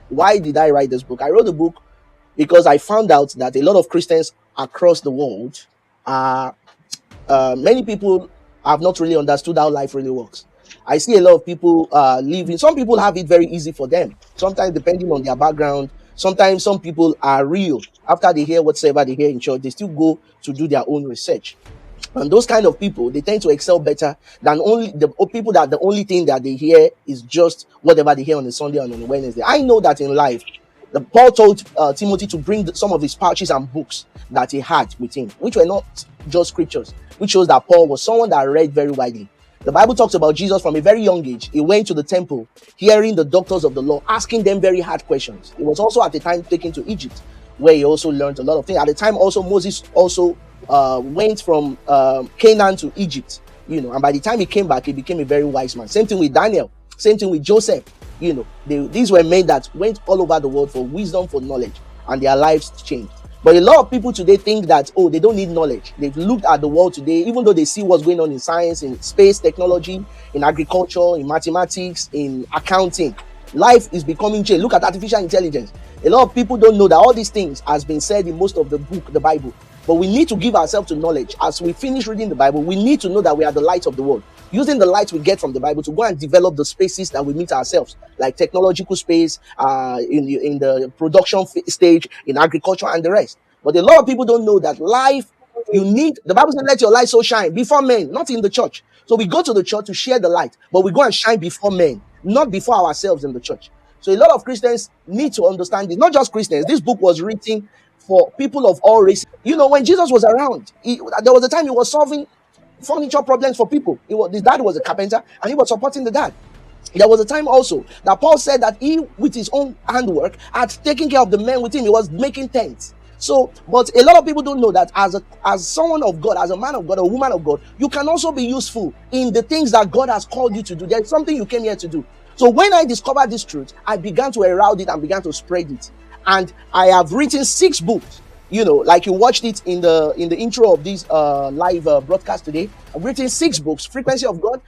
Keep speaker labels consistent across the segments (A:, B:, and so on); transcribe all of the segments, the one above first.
A: Why did I write this book? I wrote the book because I found out that a lot of Christians across the world are many people have not really understood how life really works. I see a lot of people living. Some people have it very easy for them. Sometimes depending on their background. Sometimes some people are real. After they hear whatsoever they hear in church, they still go to do their own research. And those kind of people, they tend to excel better than only the people that the only thing that they hear is just whatever they hear on a Sunday and on a Wednesday. I know that in life, Paul told Timothy to bring some of his pouches and books that he had with him, which were not just scriptures, which shows that Paul was someone that read very widely. The Bible talks about Jesus from a very young age. He went to the temple, hearing the doctors of the law, asking them very hard questions. He was also at the time taken to Egypt, where he also learned a lot of things. At the time also, Moses also went from Canaan to Egypt, and by the time he came back, he became a very wise man. Same thing with Daniel, same thing with Joseph. These were men that went all over the world for wisdom, for knowledge, and their lives changed. But a lot of people today think that, they don't need knowledge. They've looked at the world today, even though they see what's going on in science, in space technology, in agriculture, in mathematics, in accounting. Life is becoming changed. Look at artificial intelligence. A lot of people don't know that all these things has been said in most of the book, the Bible. But we need to give ourselves to knowledge. As we finish reading the Bible, we need to know that we are the light of the world. Using the light we get from the Bible to go and develop the spaces that we meet ourselves, like technological space, in the production stage, in agriculture and the rest. But a lot of people don't know that life, the Bible says, let your light so shine before men, not in the church. So we go to the church to share the light, but we go and shine before men, not before ourselves in the church. So a lot of Christians need to understand this. Not just Christians. This book was written for people of all races. When Jesus was around, there was a time he was solving furniture problems for people. His dad was a carpenter, and he was supporting the dad. There was a time also that Paul said that he, with his own handwork, had taken care of the men with him. He was making tents. So, but a lot of people don't know that as someone of God, as a man of God, a woman of God, you can also be useful in the things that God has called you to do. There's something you came here to do. So when I discovered this truth, I began to herald it and began to spread it. And I have written 6 books. Like you watched it in the intro of this live broadcast today. I've written 6 books, Frequency of God,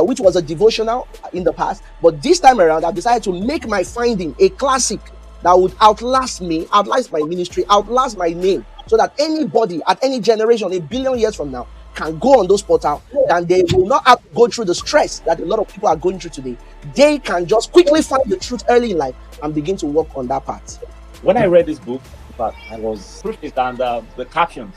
A: which was a devotional in the past. But this time around, I've decided to make my finding a classic that would outlast me, outlast my ministry, outlast my name, so that anybody at any generation, 1 billion years from now, can go on those portals, and they will not have to go through the stress that a lot of people are going through today. They can just quickly find the truth early in life and begin to work on that part.
B: When I read this book, but I was privileged, and the captions,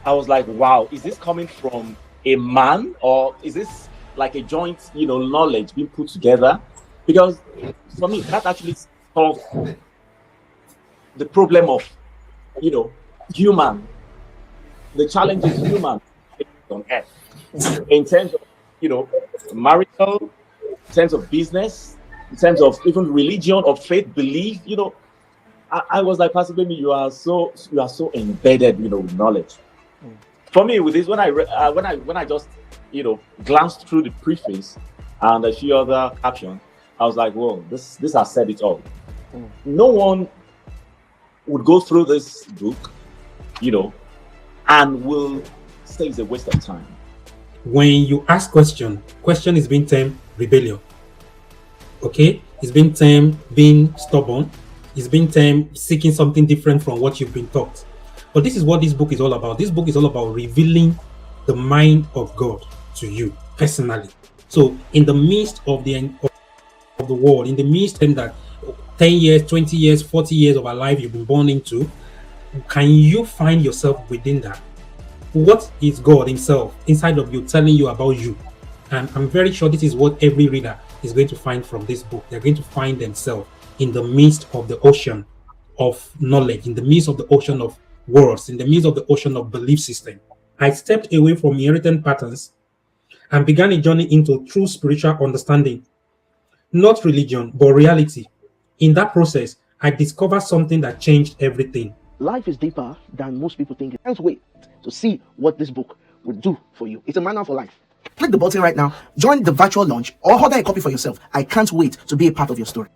B: I was like, wow, is this coming from a man, or is this like a joint, knowledge being put together? Because for me, that actually solves the problem of, the challenges human on earth, in terms of, marital, in terms of business, in terms of even religion or faith, belief, I was like, Pastor Bemi, you are so embedded, with knowledge. For me, with this, when I just, glanced through the preface and a few other captions, I was like, whoa, this has said it all. No one would go through this book, and will say it's a waste of time.
C: When you ask question is being termed rebellion. Okay, it's being termed being stubborn. It's being termed seeking something different from what you've been taught. But this is what this book is all about. This book is all about revealing the mind of God to you personally. So in the midst of the world, in the midst of that 10 years, 20 years, 40 years of our life you've been born into, can you find yourself within that? What is God himself inside of you telling you about you? And I'm very sure this is what every reader is going to find from this book. They're going to find themselves in the midst of the ocean of knowledge, in the midst of the ocean of words, in the midst of the ocean of belief system. I stepped away from inherited patterns and began a journey into true spiritual understanding, not religion, but reality. In that process, I discovered something that changed everything.
A: Life is deeper than most people think. I can't wait to see what this book will do for you. It's a manual for life. Click the button right now, join the virtual launch, or order a copy for yourself. I can't wait to be a part of your story.